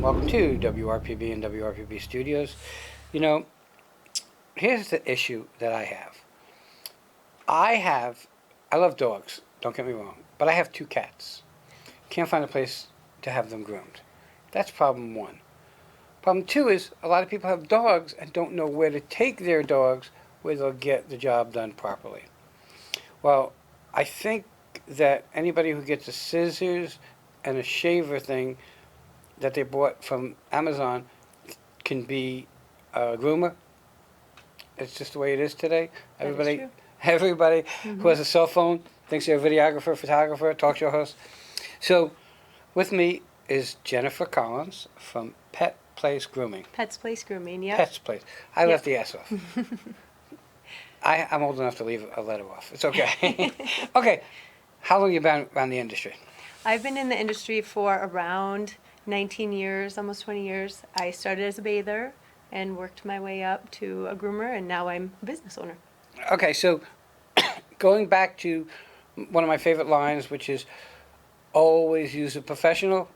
Welcome to WRPB and WRPB Studios. You know, here's the issue that I have. I love dogs, don't get me wrong, but I have 2 cats. Can't find a place to have them groomed. That's problem 1. Problem 2 is a lot of people have dogs and don't know where to take their dogs where they'll get the job done properly. Well, I think that anybody who gets a scissors and a shaver thing that they bought from Amazon can be a groomer. It's just the way it is today. That is Everybody, true. everybody who has a cell phone thinks they're a videographer, photographer, talk show host. So, with me is Jennifer Collins from Pet Place Grooming. Pets Place Grooming, yep. Pets Place. I Yep. left the S off. I'm old enough to leave a letter off. It's okay. Okay. How long have you been around the industry? I've been in the industry for around 19 years, almost 20 years. I started as a bather and worked my way up to a groomer, and now I'm a business owner. Okay, so going back to one of my favorite lines, which is always use a professional,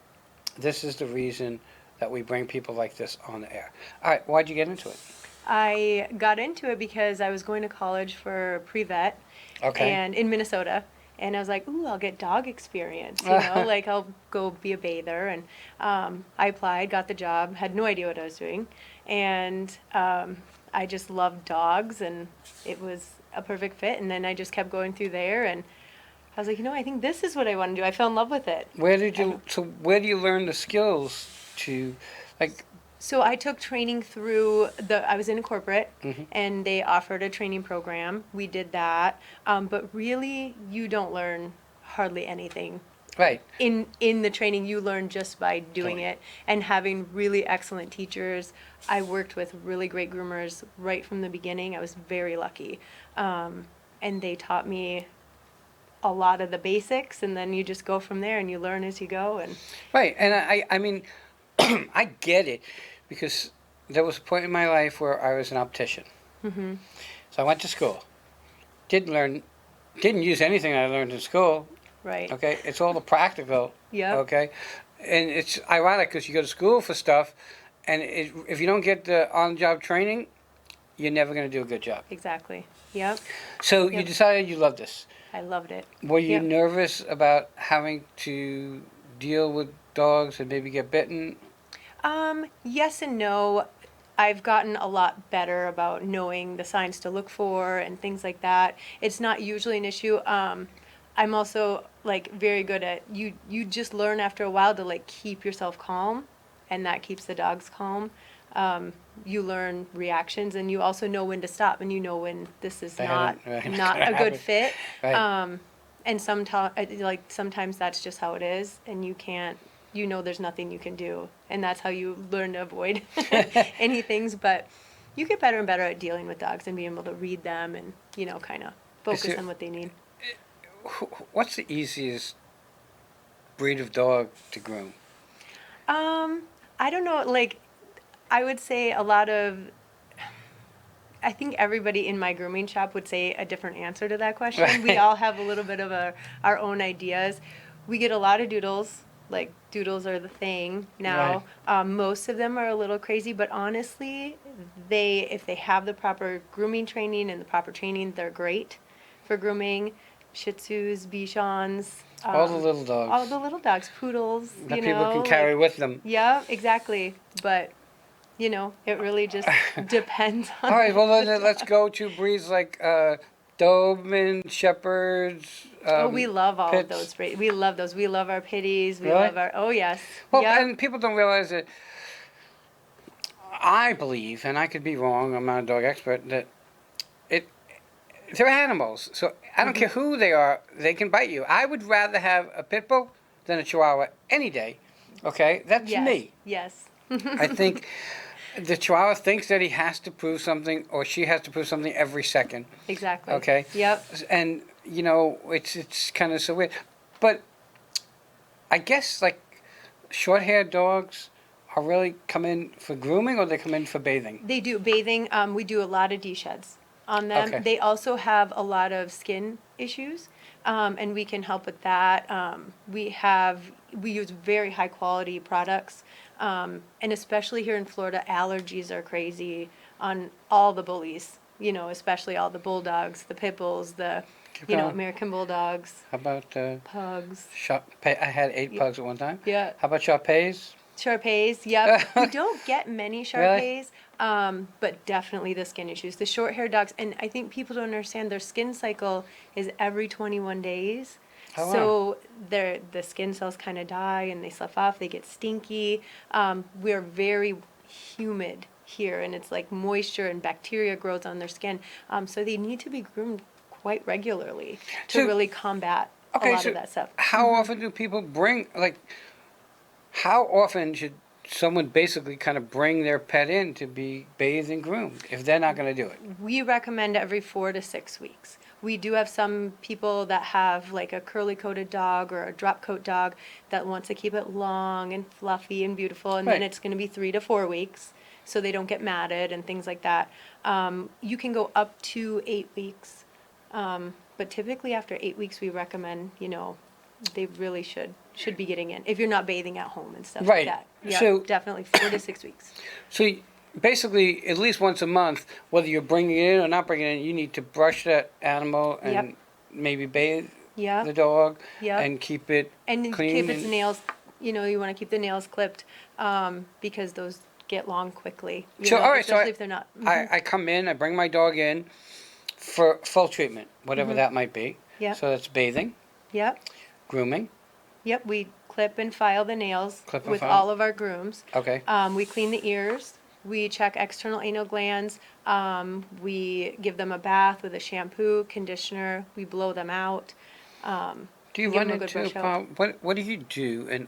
this is the reason that we bring people like this on the air. All right, why'd you get into it? I got into it because I was going to college for pre-vet Okay. and in Minnesota. And I was like, ooh, I'll get dog experience, like I'll go be a bather. And I applied, got the job, had no idea what I was doing. And I just loved dogs, and it was a perfect fit. And then I just kept going through there, and I was like, I think this is what I want to do. I fell in love with it. Where do you learn the skills to, like, So I took training through I was in a corporate, and they offered a training program. We did that. But really, you don't learn hardly anything. right, In the training, you learn just by doing it and having really excellent teachers. I worked with really great groomers right from the beginning. I was very lucky. And they taught me a lot of the basics, and then you just go from there and you learn as you go. And right, and I mean, I get it, because there was a point in my life where I was an optician. mm-hmm. So I went to school. Didn't use anything I learned in school. Right. Okay, it's all the practical. Yep. Okay, and it's ironic because you go to school for stuff, and if you don't get the on-job training, you're never going to do a good job. Exactly. Yep. So you Yep. decided you loved this. I loved it. Were you Yep. nervous about having to deal with dogs and maybe get bitten? Yes and no. I've gotten a lot better about knowing the signs to look for and things like that. It's not usually an issue. I'm also very good at you just learn after a while to keep yourself calm, and that keeps the dogs calm. You learn reactions, and you also know when to stop, and you know when this is not a good fit. Right. And sometimes that's just how it is, and you can't. There's nothing you can do, and that's how you learn to avoid any things. But you get better and better at dealing with dogs and being able to read them and kind of focus on what they need. What's the easiest breed of dog to groom? I don't know. I would say I think everybody in my grooming shop would say a different answer to that question. Right. We all have a little bit of our own ideas. We get a lot of doodles. Doodles are the thing now. Right. Most of them are a little crazy, but honestly, if they have the proper grooming training and the proper training, they're great for grooming. Shih Tzus, Bichons. All the little dogs. All the little dogs, poodles. That people can carry with them. Yeah, exactly. But, it really just depends on. All right, well, let's go to breeds like Doberman, Shepherds. We love all Pits. of those. We love those. We love our pitties. We Really? love our. Oh yes. Well, Yep. and people don't realize that. I believe, and I could be wrong, I'm not a dog expert, that they're animals. So I don't care who they are, they can bite you. I would rather have a pit bull than a chihuahua any day. Okay? That's Yes. me. Yes. I think the chihuahua thinks that he has to prove something, or she has to prove something every second. Exactly. Okay? Yep. And, it's kind of so weird. But I guess, short-haired dogs are really come in for grooming, or they come in for bathing? They do bathing. We do a lot of de-sheds on them. Okay. They also have a lot of skin issues, and we can help with that. We use very high quality products. And especially here in Florida, allergies are crazy on all the bullies, especially all the bulldogs, the pit bulls, the, Keep going. American bulldogs, How about pugs. I had 8 Yeah. pugs at one time. Yeah. How about Shar-Peis? Shar-Peis, yep. We don't get many Really? Shar-Peis, but definitely the skin issues. The short-haired dogs, and I think people don't understand their skin cycle is every 21 days. Oh, wow. So the skin cells kind of die and they slough off, they get stinky. We're very humid here, and it's like moisture and bacteria grows on their skin. So they need to be groomed quite regularly to So- really combat Okay, a lot so of that stuff. how often do people bring, like, how often should someone basically kind of bring their pet in to be bathed and groomed if they're not going to do it? We recommend every 4 to 6 weeks. We do have some people that have like a curly coated dog or a drop coat dog that wants to keep it long and fluffy and beautiful, and then Right. it's going to be 3 to 4 weeks so they don't get matted and things like that. You can go up to 8 weeks, but typically after 8 weeks we recommend, they really should be getting in if you're not bathing at home and stuff Right. like that. Yeah, So- definitely 4 to 6 weeks. So basically, at least once a month, whether you're bringing it in or not bringing it in, you need to brush that animal and Yep. maybe bathe Yeah. the dog Yep. and keep it And clean. keep its and- nails, you want to keep the nails clipped, because those get long quickly. So, all right, so especially if they're not. I come in, I bring my dog in for full treatment, whatever that might be. Yep. So that's bathing, Yep, grooming. yep. We clip and file the nails Clip and with file. all of our grooms. Okay. We clean the ears. We check external anal glands. We give them a bath with a shampoo, conditioner. We blow them out. Do you give run them a good into a brush out. problem? What do you do? And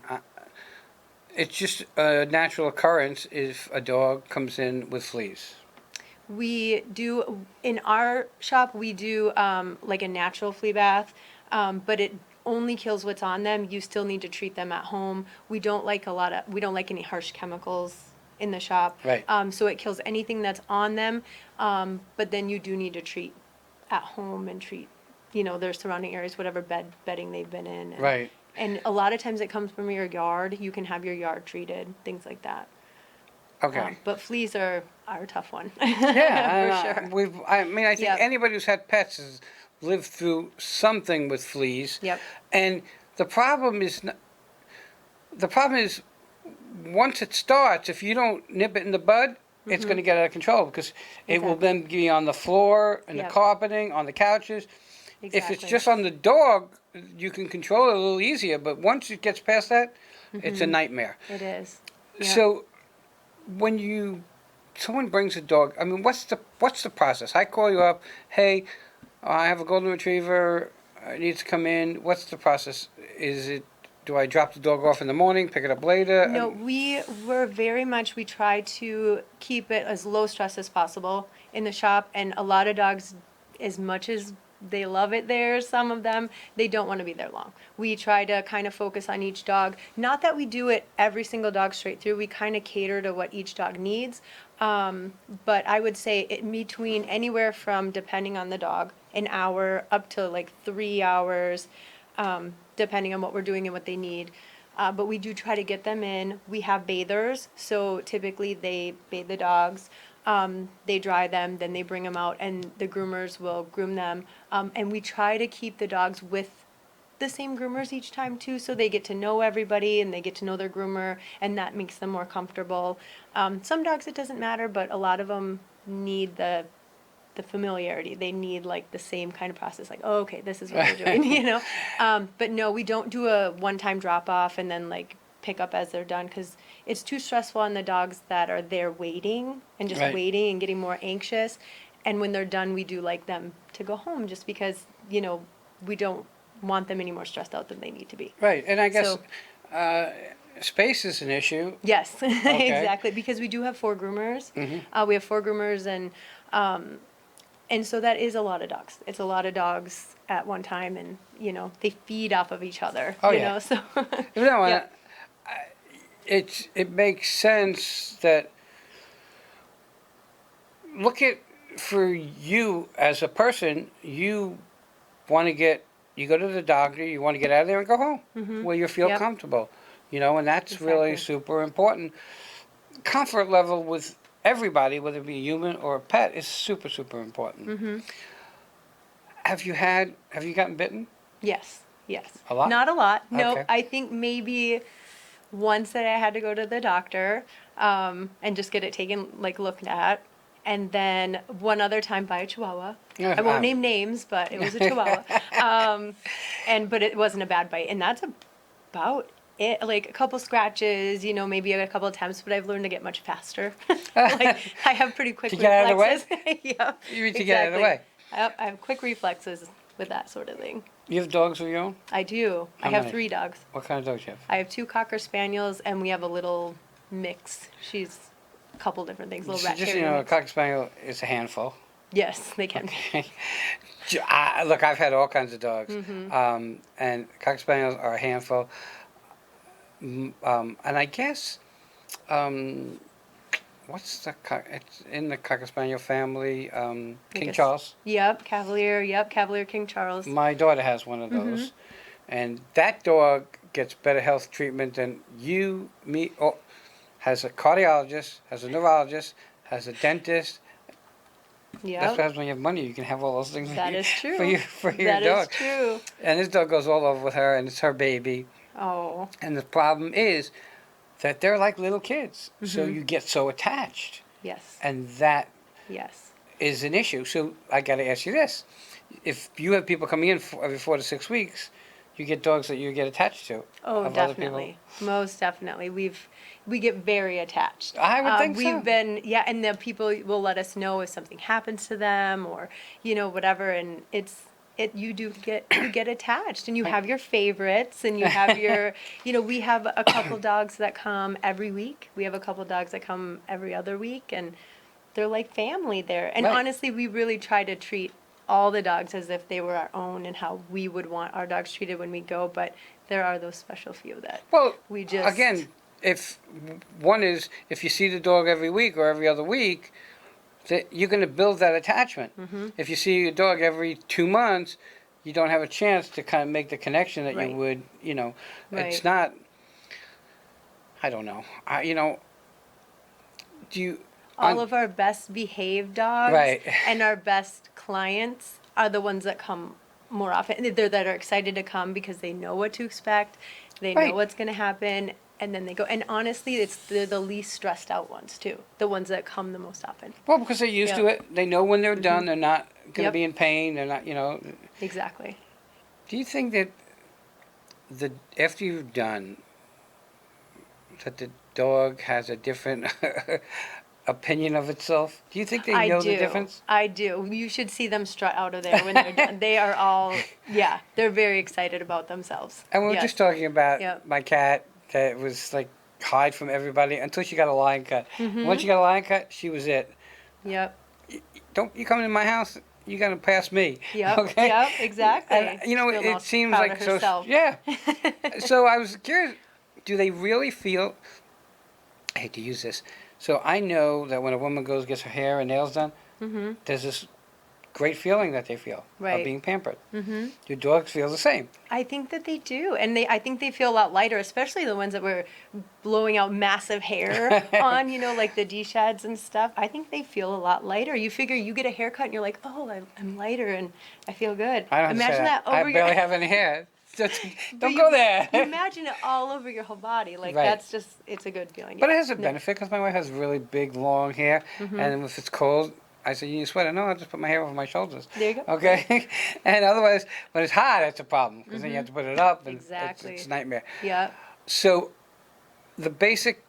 it's just a natural occurrence if a dog comes in with fleas. We do, in our shop, we do like a natural flea bath, but it only kills what's on them. You still need to treat them at home. We don't like we don't like any harsh chemicals in the shop. Right. So it kills anything that's on them, but then you do need to treat at home and treat, their surrounding areas, whatever bedding they've been in. And, Right. And a lot of times it comes from your yard. You can have your yard treated, things like that. Okay. But fleas are a tough one. Yeah, for sure. I mean, I think Yep. anybody who's had pets has lived through something with fleas. Yep. And the problem is, once it starts, if you don't nip it in the bud, it's going to get out of control because it will Exactly. then be on the floor and the Yep. carpeting, on the couches. Exactly. If it's just on the dog, you can control it a little easier. But once it gets past that, it's a nightmare. It is. Yeah. So, when someone brings a dog, I mean, what's the process? I call you up, hey, I have a golden retriever, it needs to come in. What's the process? Do I drop the dog off in the morning, pick it up later? No, we try to keep it as low stress as possible in the shop, and a lot of dogs, as much as they love it there, some of them, they don't want to be there long. We try to kind of focus on each dog. Not that we do it every single dog straight through. We kind of cater to what each dog needs. But I would say in between anywhere from, depending on the dog, an hour up to like 3 hours, depending on what we're doing and what they need. But we do try to get them in. We have bathers, so typically they bathe the dogs. They dry them, then they bring them out, and the groomers will groom them. And we try to keep the dogs with the same groomers each time too, so they get to know everybody and they get to know their groomer, and that makes them more comfortable. Some dogs it doesn't matter, but a lot of them need the familiarity. They need like the same kind of process, like, oh, okay, this is what we're doing, But no, we don't do a one-time drop off and then like pick up as they're done, because it's too stressful on the dogs that are there waiting and just Right. waiting and getting more anxious. And when they're done, we do like them to go home, just because we don't want them any more stressed out than they need to be. Right, and I guess So- space is an issue. Yes, exactly, because we do have 4 groomers. Mhm. We have 4 groomers, and so that is a lot of dogs. It's a lot of dogs at one time, and they feed off of each other. Oh, yeah. So No, Yeah. it makes sense that for you as a person, you go to the doctor, you want to get out of there and go home where you feel Yep. comfortable. you know, and that's really Exactly. super important. Comfort level with everybody, whether it be a human or a pet, is super, super important. Mm-hmm. Have you gotten bitten? Yes, yes. A lot? Not a lot. No, Okay. I think maybe once that I had to go to the doctor and just get it taken, like looked at. And then one other time by a chihuahua. Yeah, I won't name names, but it was a chihuahua. Um, but it wasn't a bad bite. And that's about it. Like a couple scratches, you know, maybe a couple attempts, but I've learned to get much faster. Like I have pretty quick To get out of the way? reflexes. Yeah, You need to get out of the exactly. way. I have quick reflexes with that sort of thing. You have dogs of your own? I do. I How have many? 3 dogs. What kind of dogs you have? I have 2 Cocker Spaniels, and we have a little mix. She's a couple different things, little rat Just so you terrier know, a mix. Cocker Spaniel is a handful. Yes, they can. Okay. Look, I've had all kinds of dogs, and Cocker Spaniels are a handful. And I guess, um, it's in the Cocker Spaniel family, I King guess- Charles. Yep, Cavalier. Yep, Cavalier King Charles. My daughter has one of those, and that dog gets better health treatment than you, me, or has a cardiologist, has a neurologist, has a dentist. That's what Yep, happens when you have money. You can have all those things that is true. for your That dog. is true. And this dog goes all over with her, and it's her baby. Oh, And the problem is that they're like little kids, so you get so attached, yes, and that yes. is an issue. So I got to ask you this: if you have people coming in every 4 to 6 weeks, you get dogs that you get attached to. Oh, of other people. definitely. Most definitely. We get very attached. I would think we've so. been, yeah, and the people will let us know if something happens to them or, you know, whatever, and you get attached, and you have your favorites, and you have your, you know, we have a couple dogs that come every week. We have a couple dogs that come every other week, and they're like family there. And Right. honestly, we really try to treat all the dogs as if they were our own and how we would want our dogs treated when we go, but there are those special few that Well, we just again, if if you see the dog every week or every other week, that you're going to build that attachment. If you see your dog every 2 months, you don't have a chance to kind of make the connection that Right. you would. You know, it's Right. not. I don't know. Do you? all of our best behaved dogs Right. and our best clients are the ones that come more often. They're that are excited to come because they know what to expect, they Right. know what's going to happen, and then they go. And honestly, they're the least stressed out ones too, the ones that come the most often. Well, because they're used to Yeah. it. They know when they're done. They're not going to Yep. be in pain. They're not. You know. Exactly. Do you think that after you've done, that the dog has a different opinion of itself? Do you think they I know do. the difference? I do. You should see them strut out of there when they're done. They are all, yeah, they're very excited about themselves. And we were Yes. just talking about Yep. my cat that was like hide from everybody until she got a lion cut. Mm-hmm. Once she got a lion cut, she was it. Yep. Don't you come in my house? You got to pass me. Yep. Okay. Yep. Exactly. And you know, She's feeling all it seems proud like of herself. yeah. So I was curious. Do they really feel? I hate to use this. So I know that when a woman goes gets her hair and nails done, there's this great feeling that they feel of Right. being pampered. Your dogs feel the same. I think that they do, and I think they feel a lot lighter, especially the ones that were blowing out massive hair on, you know, like the D-shads and stuff. I think they feel a lot lighter. You figure you get a haircut and you're like, oh, I'm lighter and I feel good. I don't have to say Imagine that over I your. barely have any hair. But Don't you- go there. You imagine it all over your whole body. Like Right. that's just, it's a good feeling. But it yeah. has a No. benefit because my wife has really big, long hair, and if it's cold, I say, "You need a sweater?" No, I'll just put my hair over my shoulders. There you go. Okay, and otherwise, when it's hot, it's a problem because then you have to put it up, and Exactly. it's a nightmare. Yeah. So, the basic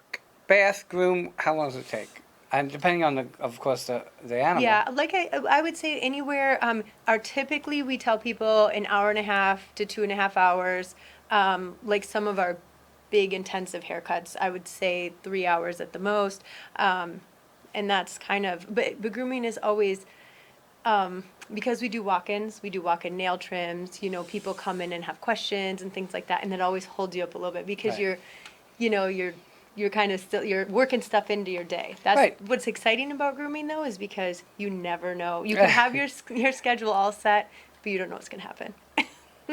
bath, groom, how long does it take? And depending on of course, the animal. Yeah, like I would say anywhere. Are typically we tell people an hour and a half to 2.5 hours. Like some of our big intensive haircuts, I would say 3 hours at the most. And that's kind of, but grooming is always, because we do walk-ins, we do walk-in nail trims, you know, people come in and have questions and things like that, and it always holds you up a little bit because Right. you're, you know, you're kind of still, you're working stuff into your day. That's Right. what's exciting about grooming though, is because you never know. You can have your schedule all set, but you don't know what's going to happen.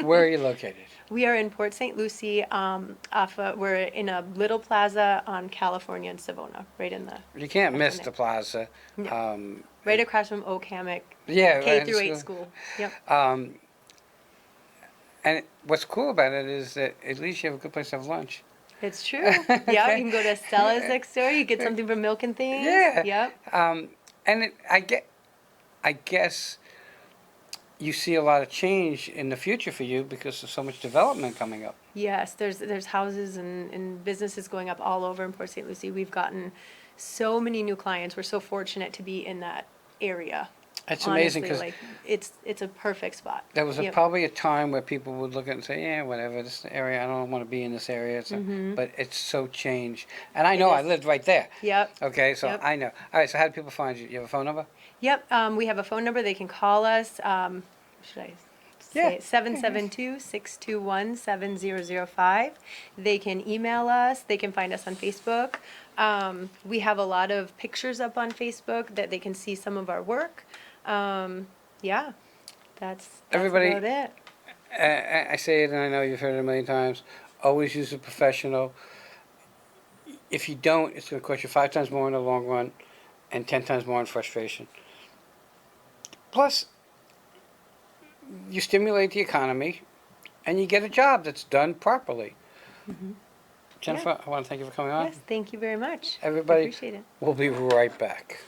Where are you located? We are in Port St. Lucie, we're in a little plaza on California and Savona, right in the, You can't miss That's the it. plaza. No. Um, right across from Oak Hammock, yeah, K right. through 8 school. Yep. Um, and what's cool about it is that at least you have a good place to have lunch. It's true. Yep. You Okay. can go to Stella's next door. You get something for milk and things. Yeah. Yep. And I guess you see a lot of change in the future for you because there's so much development coming up. Yes, there's houses and businesses going up all over in Port St. Lucie. We've gotten so many new clients. We're so fortunate to be in that area. It's amazing Honestly, because like it's a perfect spot. there was Yep. probably a time where people would look at it and say, "Yeah, whatever, this area, I don't want to be in this area." But it's so changed, and I It know I is. lived right there. Yep. Okay, so Yep. I know. All right, so how do people find you? You have a phone number? Yep. We have a phone number. They can call us. Should I Yeah. say it? 772-621-7005. They can email us. They can find us on Facebook. We have a lot of pictures up on Facebook that they can see some of our work. Yeah, that's Everybody- about it. I say it, and I know you've heard it a million times. Always use a professional. If you don't, it's going to cost you 5 times more in the long run, and 10 times more in frustration. Plus, you stimulate the economy, and you get a job that's done properly. Jennifer, I want to thank you for coming on. Yes, thank you very much. I Everybody, appreciate it. we'll be right back.